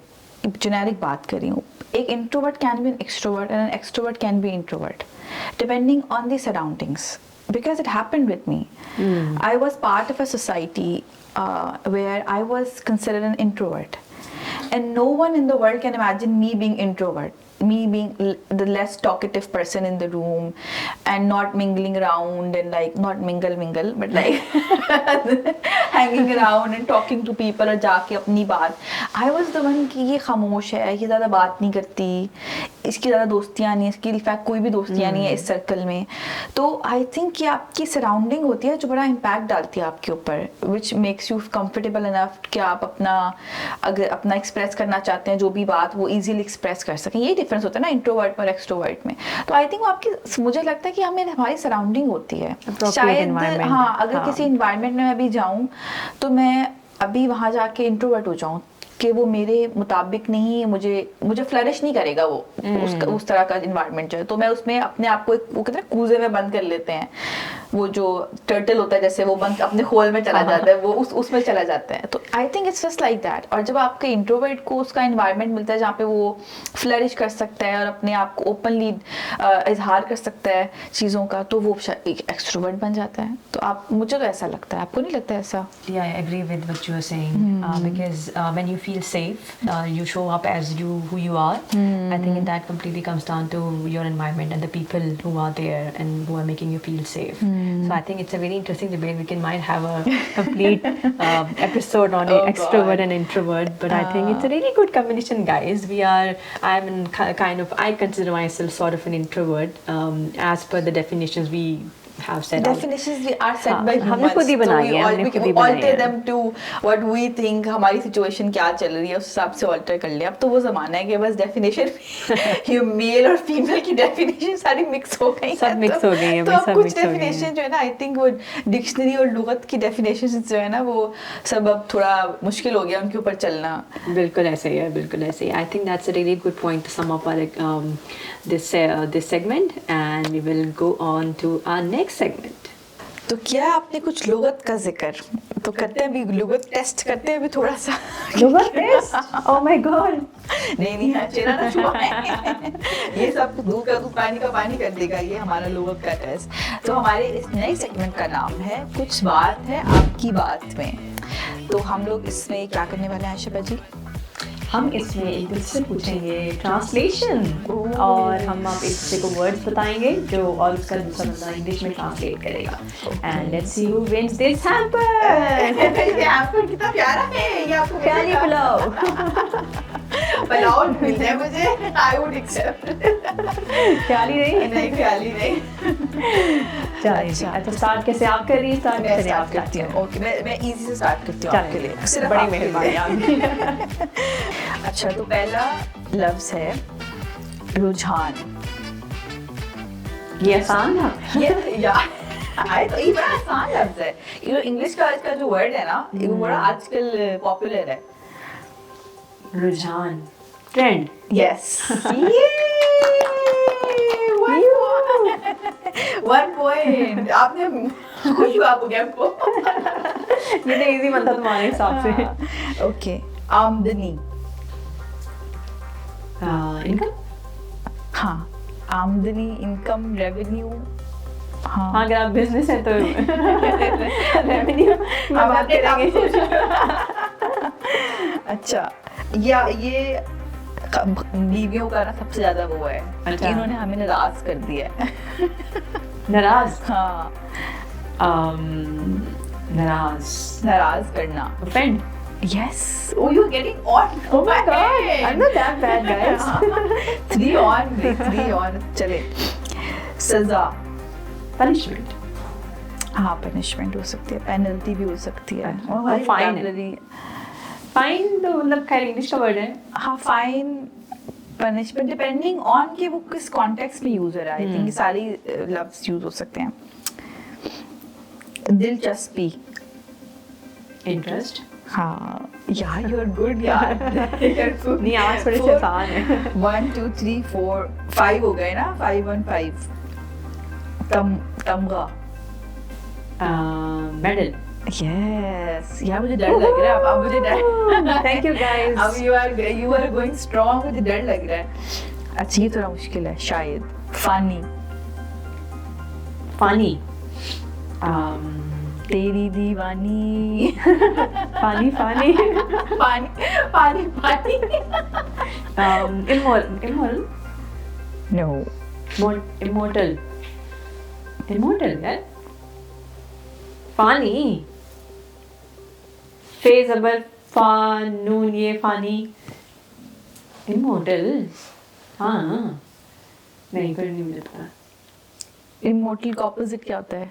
जेनेरिक बात कर रही हूँ, एक introvert can be an extrovert and an extrovert can be introvert depending on the surroundings, because it happened with me. I was part of a society where I was considered an introvert, and no one in the world can imagine me being introvert, me being the less talkative person in the room and not mingling around and like not mingle but like hanging around and talking to people और जाके अपनी बात। I was the one कि ये खामोश है, ये ज़्यादा बात नहीं करती, इसकी ज़्यादा दोस्तियाँ नहीं, इसकी इनफैक्ट कोई भी दोस्तियाँ नहीं है इस सर्कल में। तो आई थिंक कि आपकी सराउंडिंग होती है जो बड़ा इम्पैक्ट डालती है आपके ऊपर, which makes you comfortable enough कि आप अगर अपना एक्सप्रेस करना चाहते हैं जो भी बात, वो ईजिली एक्सप्रेस कर सकें। यही डिफरेंस होता है ना इंट्रोवर्ट और एक्सट्रोवर्ट में। तो आई थिंक आपकी, मुझे लगता है कि हमारी सराउंडिंग होती है शायद। हाँ, अगर किसी इन्वायरमेंट में मैं अभी जाऊँ तो मैं अभी वहाँ जाके इंट्रोवर्ट हो जाऊँ कि वो मेरे मुताबिक नहीं, मुझे फ्लरिश नहीं करेगा वो उस तरह का इन्वायरमेंट जो है। तो मैं उसमें अपने आप को वो कहते हैं कूजे में बंद कर लेते हैं, वो जो टर्टल होता है जैसे वो बंद अपने होल में चला जाता है, वो उसमें चला जाता है। तो I think it's just like that. और जब आपके इंट्रोवर्ट को उसका इन्वायरमेंट मिलता है जहाँ पे वो फ्लरिश कर सकता है और अपने आप को ओपनली इजहार कर सकता है चीज़ों का, तो वो एक एक्सट्रोवर्ट बन जाता है। तो मुझे तो ऐसा लगता है, आपको नहीं लगता ऐसा? Yeah, I agree with what you are saying. Because when you feel safe, you show up as who you are. I think that completely comes down to your environment and the people who are there and who are making you feel safe. So I think it's a very interesting debate. We might have a complete episode on extrovert and introvert. But I think it's a really good combination, guys. I consider myself sort of an introvert as per the definitions we have set out. Definitions we are set by humans. हमने खुद ही बनाई है, हमने खुद ही बनाई है. Alter them to what we think हमारी situation क्या चल रही है उस हिसाब से alter कर लिया. अब तो वो ज़माना है कि बस definition ये male और female की definition सारी mix हो गई. सब mix हो गई है. तो अब कुछ definition जो है ना I think वो dictionary और लुगत की definitions जो है ना वो सब अब थोड़ा मुश्किल हो गया उनके ऊपर चलना. बिल्कुल ऐसे ही है, बिल्कुल ऐसे ही. I think that's a really good point to sum up our this segment, and we will go on to our next segment. तो क्या आपने कुछ लुगत का जिक्र तो करते हैं अभी लुगत टेस्ट करते हैं अभी थोड़ा सा लुगत टेस्ट. Oh my God. नहीं चेहरा ना छुपाए. ये सब दूध का दूध पानी का पानी कर देगा ये हमारा लुगत का टेस्ट. तो हमारे इस नए सेगमेंट का नाम है कुछ बात है आपकी बात में. तो हम लोग इसमें क्या करने वाले हैं आशिफा जी? हम इसमें एक दूसरे से पूछेंगे ट्रांसलेशन और हम आप एक दूसरे को वर्ड्स बताएंगे जो और उसका दूसरा बंदा इंग्लिश में ट्रांसलेट करेगा. And let's see who wins this hamper. ये हैम्पर कितना प्यारा है. ये आपको प्याली पुलाव पुलाव मिल जाए मुझे आई वुड एक्सेप्ट. प्याली नहीं प्याली नहीं. चलिए अच्छा स्टार्ट कैसे आप कर रही हैं? स्टार्ट करती हूँ. ओके मैं इजी से स्टार्ट करती हूँ आपके लिए. सिर्फ बड़ी मेहरबानी आपकी. अच्छा तो पहला लफ्ज है रुझान. ये आसान है. ये बड़ा आसान लफ्ज है. ये इंग्लिश का आज का जो वर्ड है ना ये बड़ा आजकल पॉपुलर है. रुझान ट्रेंड. यस. 1 point. आपने खुश हुआ आपको गेम को. ये तो इजी बनता तुम्हारे हिसाब से. ओके आमदनी. इनकम. हाँ आमदनी इनकम रेवेन्यू. हाँ अगर आप बिजनेस है तो रेवेन्यू हम बात करेंगे. अच्छा या ये बीवियों का ना सबसे ज्यादा वो है. अच्छा. इन्होंने हमें नाराज कर दिया है. नाराज. हाँ नाराज करना. offend. Yes. Oh, you're getting on. Oh my God. I'm not that bad, guys. 3 on. चले. सजा. Punishment. हाँ punishment हो सकती है. penalty भी हो सकती है. और fine. Fine तो मतलब खैर इंग्लिश का वर्ड है. हाँ fine punishment depending on कि वो किस context में यूज हो रहा है. I think सारी लफ्ज यूज हो सकते हैं. दिलचस्पी. Interest. हाँ यार यू आर गुड यार. नहीं आवाज थोड़ी सी आसान है. 1 2 3 4 5 हो गए ना. 5 1 5. तमगा. मेडल. यस यार मुझे डर लग रहा है अब मुझे डर. Thank you guys. अब यू आर गोइंग स्ट्रांग. मुझे डर लग रहा है. अच्छा ये थोड़ा मुश्किल है शायद. फानी. तेरी दीवानी. पानी immoral. No. Immortal यार. फानी. फे ज़बर फा नून ये फानी. Immortal. हाँ नहीं फिर नहीं मुझे पता. Immortal का opposite क्या होता है?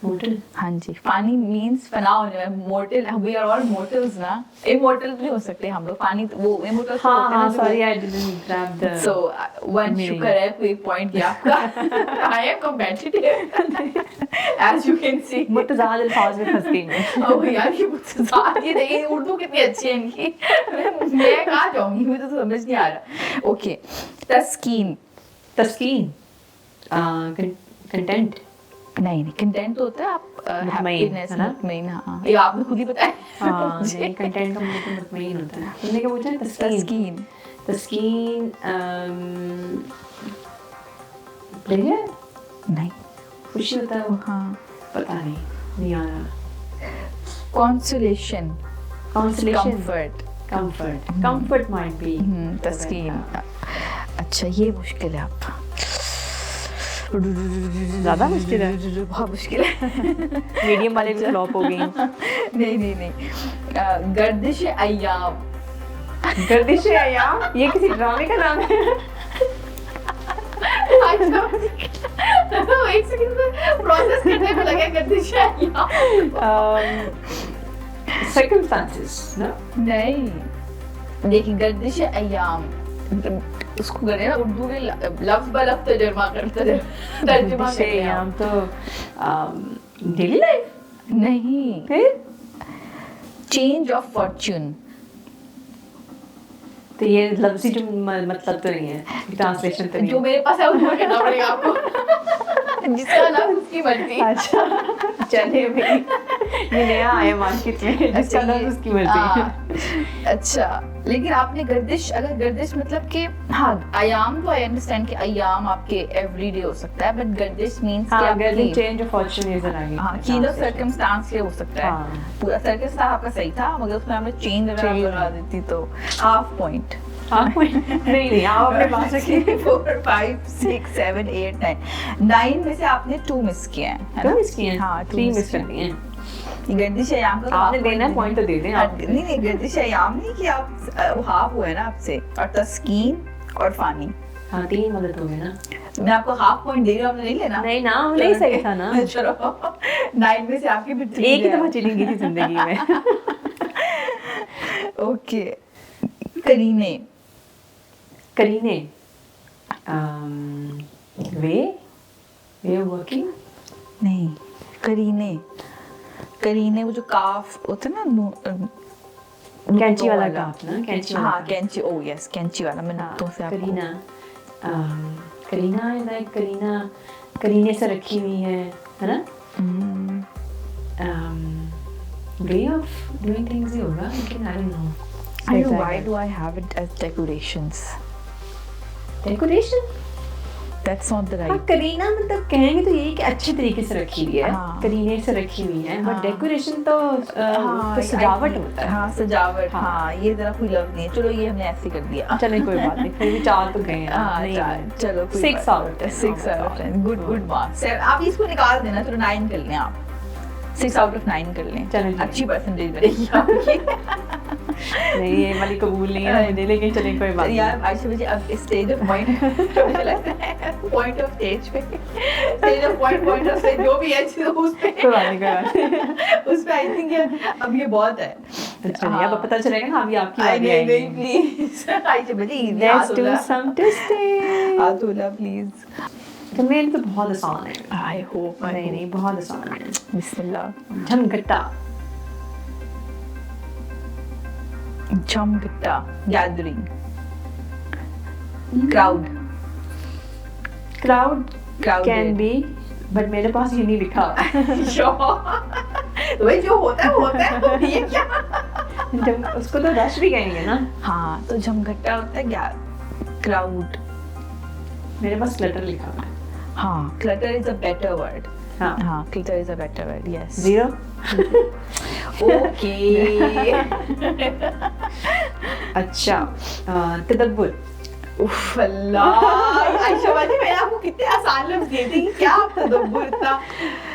Mortal. हाँ जी. फानी मीन्स फना होने में. Mortar we are all mortals ना. इमोर्टल भी हो सकते हैं हम लोग. फानी वो इमोर्टल हाँ sorry I didn't grab the. So one शुक्र है कोई पॉइंट दिया आपका. I am competitive as you can see. मुतज़ाद अल्फाज में फंस गई मैं. ओह यार ये मुतज़ाद ये नहीं उर्दू कितनी अच्छी है इनकी. मैं कहाँ जाऊँगी मुझे तो समझ नहीं आ रहा. ओके तस्कीन. कंटेंट. नहीं कंटेंट होता है आप हैप्पीनेस मुतमईन. हाँ ये आपने खुद ही बताया. हाँ नहीं कंटेंट का मतलब मुतमईन होता है. तुमने क्या पूछा? तस्कीन. प्लेजर. नहीं खुशी होता है. हाँ पता नहीं आ रहा. कंसोलेशन. Comfort might be. तस्कीन. अच्छा ये मुश्किल है आपका. ज़्यादा मुश्किल है, बहुत मुश्किल है. मीडियम वाले भी फ्लॉप हो गई. नहीं. गर्दिश अय्याम. गर्दिश अय्याम, ये किसी ड्रामे का नाम है. एक सेकंड प्रोसेस करने में लगा गर्दिश अय्याम. Circumstances, no? नहीं, देखिए गर्दिश अय्याम उसको करे ना उर्दू में लफ्ज ब लफ्ज तर्जुमा गर्दिश अय्याम तो डेली लाइफ. नहीं, फिर चेंज ऑफ फॉर्च्यून. तो ये लफ्जी जो मतलब तो नहीं है, ट्रांसलेशन तो नहीं जो है. मेरे पास है वो कहना पड़ेगा आपको. जिसका नाम उसकी मर्जी. अच्छा चलिए भाई, ये नया आया मार्केट में, जिसका नाम उसकी मर्जी. अच्छा, लेकिन आपने गर्दिश, अगर गर्दिश मतलब कि हाँ अयाम तो आई अंडरस्टैंड कि अयाम आपके एवरीडे हो सकता है, बट गर्दिश मींस कि आपकी चेंज ऑफ फॉर्च्यून इधर आ गई. हाँ, चेंज ऑफ सर्कमस्टांस के हो सकता है. हाँ. पूरा सर्कमस्टांस आपका सही था, मगर उसमें आपने चेंज अगर आप लगा देती तो हाफ पॉइंट. नहीं आप अपने पास रखिए. 4 5 6 7 8 9 में से आपने 2 मिस किए हैं, है ना? 2 मिस किए हैं. हाँ, 3 मिस कर दिए हैं. गर्दिश अयाम का आपने देना है पॉइंट तो दे दें आप. नहीं गर्दिश अयाम नहीं कि आप हाफ हुए ना आपसे, और तस्कीन और फानी. हाँ 3 मदद हो गई ना. मैं आपको हाफ पॉइंट दे रही हूँ, आपने नहीं लेना. नहीं ना, नहीं सही था ना. चलो 9 में से आपके भी 3 एक ही दफा चलेंगी थी जिंदगी में. ओके. करीने. करीने, वे वर्किंग. नहीं, करीने वो जो काफ होता है ना, कैंची वाला काफ ना, कैंची वाला. हाँ कैंची, ओ यस कैंची वाला. मैं नुक्तों से आपको करीना, करीना लाइक करीने से रखी हुई है ना. वे ऑफ डूइंग थिंग्स ही होगा, लेकिन I don't know. I know, why do I have it as decorations? Decoration. That's not the हाँ, right. करीना मतलब कहेंगे तो यही कि अच्छे तरीके से रखी हुई है. हाँ. करीने से रखी हुई है, बट हाँ. डेकोरेशन तो हाँ, तो सजावट होता है. हाँ सजावट. हाँ. हाँ ये जरा कोई लव नहीं है. चलो ये हमने ऐसे कर दिया. चलें कोई बात नहीं, फिर भी 4 तो गए हैं. हाँ नहीं, चार, चलो 6 out of 10. 6 out of 10. Good marks. आप इसको निकाल देना, चलो 9 कर लें आप. 6 out of 9 कर लें. चलो जी. अच्छी परसेंटेज बनेगी आपकी. नहीं ये वाली कबूल नहीं है मुझे, लेकिन चलें कोई बात यार आयशा जी अब stage of point of stage पे, stage of point of stage जो भी है उस पे, कोई बात नहीं. उस पे आई थिंक अब ये बहुत है. अच्छा नहीं, अब पता चलेगा ना. अभी आपकी आई बारी आएगी. नहीं please Ayesha ji let's do some testing. आतुला प्लीज. तो मेरे तो बहुत आसान है. I hope. नहीं बहुत आसान है. बिस्मिल्लाह. झमघट्टा. झमघट्टा, gathering, crowd. Crowd can be, but मेरे पास ये नहीं लिखा. वही जो होता है वो होता है. ये क्या? जब उसको तो रश भी कहेंगे ना. हाँ तो झमघट्टा होता है क्राउड. मेरे पास क्लटर लिखा हुआ है. हाँ clutter is a better word. हाँ हाँ clutter is a better word. Yes. 0. Okay. अच्छा तदब्बुर. उफ अल्लाह. आयशा जी मैंने आपको कितने आसान लफ्ज दिए थे, क्या आप तदब्बुर इतना.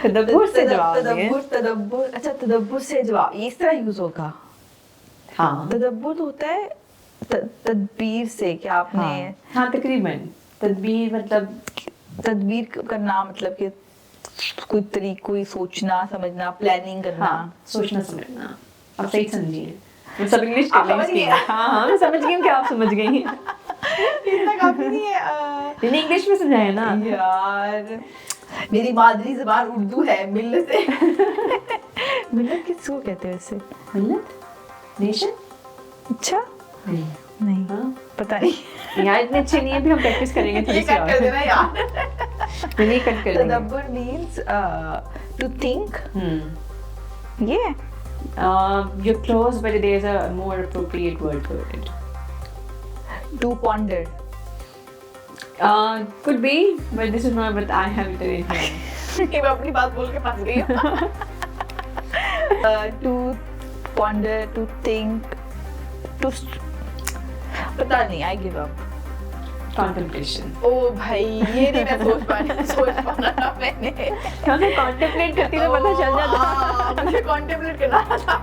तदब्बुर से जवाब दें. तदब्बुर. अच्छा तदब्बुर से जवाब इस तरह यूज होगा. हाँ तदब्बुर होता है तदबीर से. क्या आपने. हाँ तकरीबन. तदबीर मतलब तदबीर करना, मतलब कि कोई सोचना समझना, प्लानिंग करना. हाँ सोचना समझना. आप सही समझिए. मैं सब इंग्लिश आप कर समझ रही गई? हूँ. हाँ मैं समझ गई हूँ कि आप समझ गई हैं. इतना काफी नहीं है. मैंने इंग्लिश में समझाया ना. यार मेरी मादरी ज़बान उर्दू है. मिल्लत से. मिल्लत किसको कहते हैं वैसे? मिल्लत नेशन. अच्छा नहीं हाँ पता नहीं यार इतने अच्छे नहीं है. भी हम प्रैक्टिस करेंगे थोड़ी ये सी कट कर देना और. यार. नहीं कट कर देंगे. तदब्बुर मींस टू थिंक. ये You're close, but there's a more appropriate word for it. to ponder. Could be, but this is not what I have it in here. मैं अपनी बात बोल के फंस गई हूँ. To ponder, to think, to पता नहीं. I give up. contemplation. ओ भाई ये नहीं मैं सोच पाना मैंने क्या मैं contemplate करती तो पता चल जाता. मुझे contemplate करना था.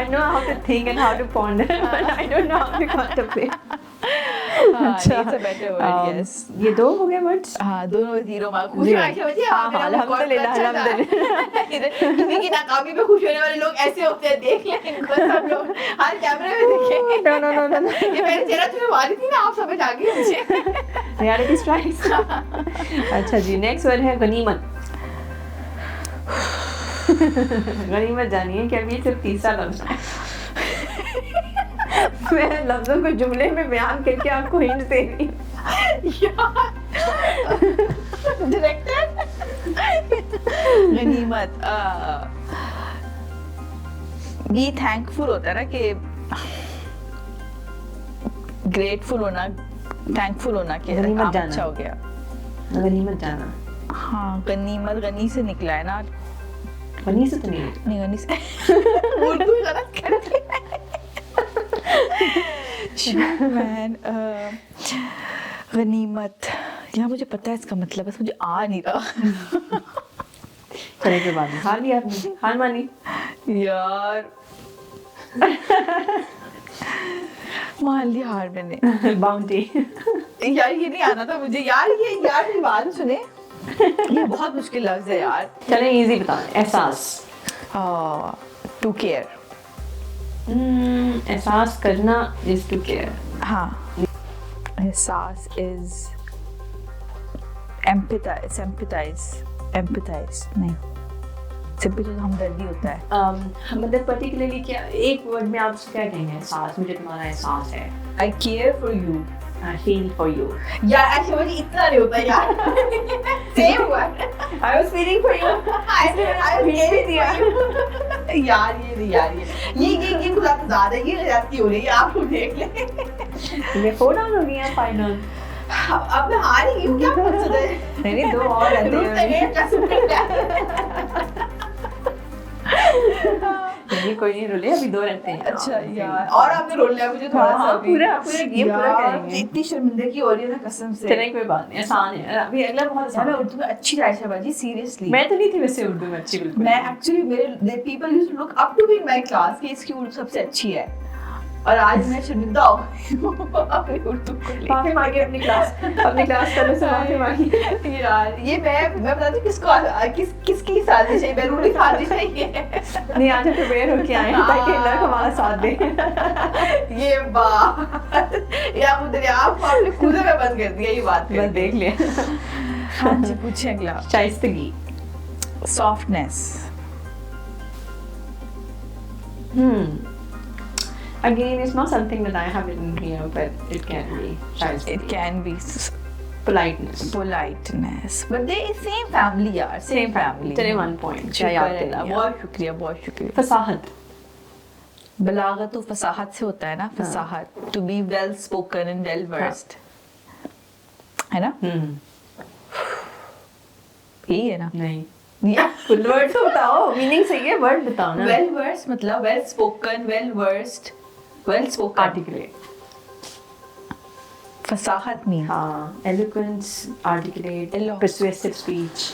I know how to think and how to ponder, but I don't know how to contemplate. अच्छा, it's a better word, yes. ये 2 हो गए words. हाँ दोनों 0 मार्क. खुश Zero. हो आयशा बच्ची. हाँ, अल्हम्दुलिल्लाह, अल्हम्दुलिल्लाह. किसी की नाकामी पे खुश होने वाले लोग ऐसे होते हैं, देख लें इनको सब लोग हर कैमरे में देखें. No. ये मेरे चेहरा तुम्हें मारी थी ना, आप समझ आ गई मुझे. Reality strikes. अच्छा जी, next word है गनीमत. गनीमत जानिए कि अभी सिर्फ 3रा लफ्ज़ है. मैं लफ्ज़ों को जुमले में बयान करके आपको हिंट दे रही हूँ. डायरेक्टर गनीमत. ये थैंकफुल होता है ना कि ग्रेटफुल होना, थैंकफुल होना कि गनीमत काम जाना. अच्छा हो गया. गनीमत जाना. हाँ गनीमत गनी से निकला है ना. गनी से तो नहीं. नहीं गनी से उर्दू गलत कर दी मैन. गनीमत यार मुझे पता है इसका मतलब, बस मुझे आ नहीं रहा. चले के बाद हार लिया आपने. हार मानी. यार मान लिया हार मैंने. बाउंटी. यार ये नहीं आना था मुझे यार. ये यार मेरी बात सुने, ये बहुत मुश्किल लफ्ज है यार. चले इजी बता. एहसास. To care. एहसास करना is to care. हाँ एहसास is empathize नहीं, sympathize हमदर्दी होता है. मतलब पर्टिकुलरली क्या एक वर्ड में आप क्या कहेंगे? एहसास. मुझे तुम्हारा एहसास है. I care for you. I feel for you. यार ऐसे मुझे इतना नहीं होता यार. सेम हुआ. I was feeling for you. I दिया. यार ये नहीं यार ये कुछ ज़्यादा ये ज्यादती हो रही है. आप लोग देख लें. ये 4 डाउन हो गई है फाइनल. अब मैं हार ही हूँ. क्या मकसद है? नहीं 2 और रहते हैं. नहीं कोई नहीं रोले, अभी 2 रहते हैं. अच्छा यार और आपने रोल लिया मुझे थोड़ा सा. पूरा गेम पूरा करेंगे. इतनी शर्मिंदगी हो रही है ना कसम से. चलें कोई बात नहीं, आसान है. अभी अगला बहुत आसान मैं है. उर्दू में अच्छी आयशा बाजी सीरियसली. मैं तो नहीं थी वैसे उर्दू में अच्छी बिल्कुल. मैं एक्चुअली मेरे people used to look up to me in my class कि इसकी उर्दू सबसे अच्छी है, और आज मैं शर्मिंदा हो गई हूँ अपनी उर्दू को लेकर. माफी मांगी अपनी क्लास करने से माफी मांगी. यार ये मैं बताती हूँ किसकी साजिश है. मैं रूली साजिश है ये. नहीं आज प्रिपेयर होके आए हैं ताकि लड़का हमारा साथ दे. ये बात या मुझे आपने खुद में बंद कर दिया ये बात. बस देख लिया. हाँ जी पूछे अगला. शाइस्तगी. Softness. Again, it's not something that I have written here, but it can be. It can be Politeness. But they same family यार. Same family. चले 1 point. बहुत शुक्रिया. फसाहत. बलागत तो फसाहत से होता है ना. फसाहत. To be well spoken and well versed. है ना? यही है ना? नहीं. फुल वर्ड तो बताओ. मीनिंग सही है, वर्ड बताओ ना. Well versed मतलब well spoken, well versed, well spoken. Articulate. फसाहत means. हाँ. Eloquence, articulate, persuasive speech.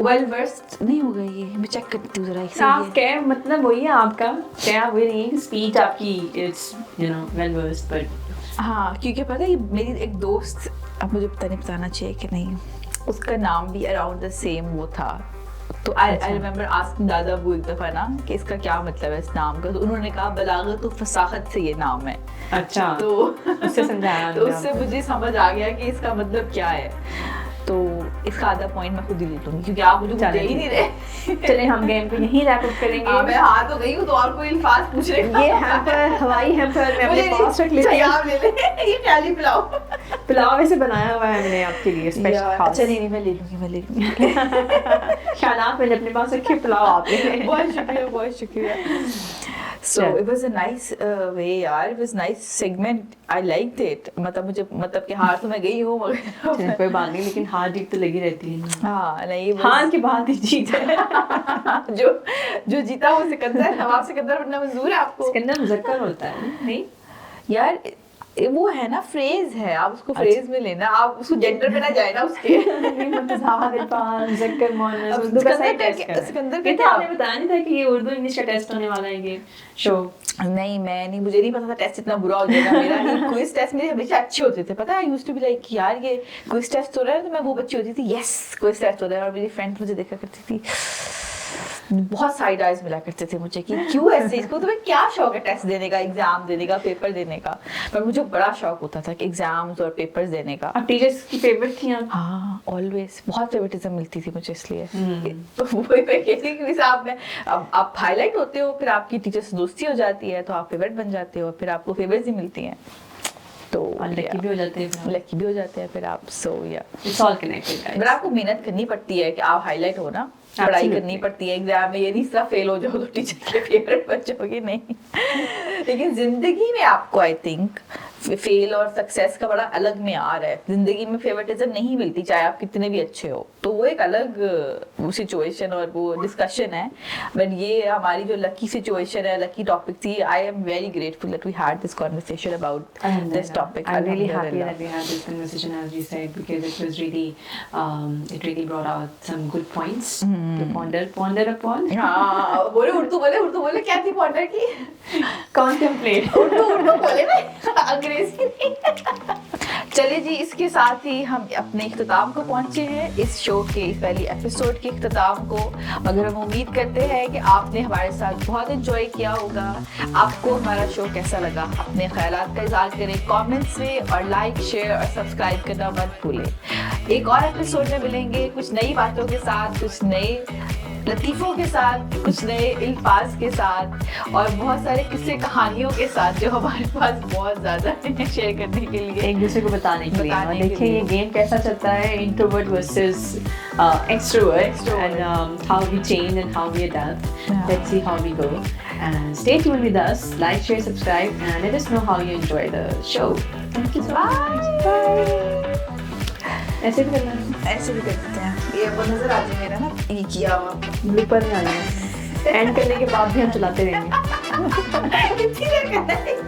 Well versed नहीं होगा ये. मैं चेक करती हूँ जरा. आप क्या मतलब वही है आपका. क्या वही नहीं है कि स्पीच आपकी it's well versed but. हाँ क्योंकि पता है मेरी एक दोस्त, अब मुझे पता नहीं बताना चाहिए कि नहीं, उसका नाम भी अराउंड द सेम वो था. तो आई रिमेम्बर आस्किंग दादा वो एक दफा ना कि इसका क्या मतलब है इस नाम का. तो उन्होंने कहा बलागत और फसाहत से ये नाम है. अच्छा. तो उससे समझाया. तो उससे मुझे समझ आ गया कि इसका मतलब क्या है. तो इसका आधा पॉइंट मैं खुद ही ले लूंगी क्योंकि आप मुझे दे ही नहीं रहे. चले हम गेम को यहीं रैप अप करेंगे. मैं हार तो गई हूँ तो और कोई अल्फाज पूछ रहे. ये हैम्पर, हवाई हैम्पर मैं अपने पास रख लेती हूँ. आप ले ले. ये थाली पुलाव ऐसे बनाया हुआ है हमने आपके लिए स्पेशल खास. अच्छा नहीं मैं ले लूँगी. ख्यालात मैंने अपने पास रखे, पुलाव आप ले लें. बहुत शुक्रिया. So it was a nice way यार. It was nice segment. I liked it. मतलब कि हार तो मैं गई हूँ मगर कोई बात नहीं, लेकिन हार जीत तो लगी रहती है. हाँ नहीं हार के बाद ही जीत है. जो जीता वो सिकंदर. नवाब सिकंदर बनना मंजूर है आपको. सिकंदर मुजक्कर होता है नहीं यार. वो है ना फ्रेज है, आप उसको फ्रेज में लेना, आप उसको जेंडर पे ना जाए ना उसके। सिकंदर का क्या आपने बताया नहीं था कि ये उर्दू इंग्लिश का टेस्ट होने वाला है ये शो? नहीं, मैं नहीं, मुझे नहीं पता था टेस्ट इतना बुरा हो जाएगा मेरा। क्विज टेस्ट मेरे हमेशा अच्छे होते थे, पता है। I used to be like यार ये क्विज टेस्ट हो रहा है, तो मैं वो बच्ची होती थी यस क्विज टेस्ट हो रहा है, और मेरी फ्रेंड मुझे देखा करती थी, बहुत साइड आइज मिला करते थे मुझे कि क्यों ऐसे, इसको तुम्हें क्या शौक है टेस्ट देने का, एग्जाम देने का, पेपर देने का। पर मुझे बड़ा शौक होता था कि एग्जाम्स और पेपर्स देने का। अब टीचर्स की फेवरेट थी आप? हाँ, ऑलवेज बहुत फेवरेटिज्म मिलती थी मुझे, इसलिए तो वही मैं कहती कि आप हाईलाइट होते हो, फिर आपकी टीचर से दोस्ती हो जाती है, तो आप फेवरेट बन जाते हो, फिर आपको फेवर्स ही मिलती हैं, तो लकी भी हो जाते हैं, लकी भी हो जाते हैं फिर आप। सो या इट्स ऑल कनेक्टेड। पर आपको मेहनत करनी पड़ती है कि आप हाईलाइट हो ना, पढ़ाई करनी पड़ती है एग्जाम में, ये नहीं सिर्फ फेल हो जाओ तो टीचर के फेवरेट बन जाओगे, नहीं। लेकिन जिंदगी में आपको आई थिंक फेल और सक्सेस का बड़ा अलग म्यार है। जिंदगी में फेवरेटिज्म नहीं मिलती चाहे आप कितने भी अच्छे हो, तो वो एक अलग सिचुएशन और वो डिस्कशन है। बट ये हमारी जो लकी सिचुएशन है, लकी टॉपिक थी, I am very grateful that we had this conversation about this topic. I'm really happy that we had this conversation, as you said, because it was really it really brought out some good points to ponder upon. हाँ, बोले उर्दू बोले क्या थी ponder की? Contemplate. Urdu बोले ना, अंग्रेजी नहीं। चलिए जी, इसके साथ ही हम अपने इख्तिताम को पहुंचे हैं, इस शो के इस पहली एपिसोड के इख्तिताम को। मगर हम उम्मीद करते हैं कि आपने हमारे साथ बहुत एंजॉय किया होगा। आपको हमारा शो कैसा लगा, अपने ख्यालात का इज़हार करें कमेंट्स में, और लाइक शेयर और सब्सक्राइब करना मत भूलें। एक और एपिसोड में मिलेंगे कुछ नई बातों के साथ, कुछ नए लतीफ़ों के साथ, कुछ नए अल्फाज के साथ, और बहुत सारे किस्से कहानियों के साथ जो हमारे पास बहुत ज़्यादा है शेयर करने के लिए, एक दूसरे को बताने के लिए। और देखिए ये गेम कैसा चलता है, introvert versus extrovert, and how we change and how we adapt. Let's see how we go, and stay tuned with us. Like, share, subscribe, and let us know how you enjoy the show. Thank you so much. Bye. ऐसे भी करना है, ऐसे भी कर सकते हैं। ये वो नजर आ जाए मेरा ना, ये किया हुआ ब्लूपर में आ जाए। एंड करने के बाद भी हम चलाते रहेंगे। कितनी देर करना है?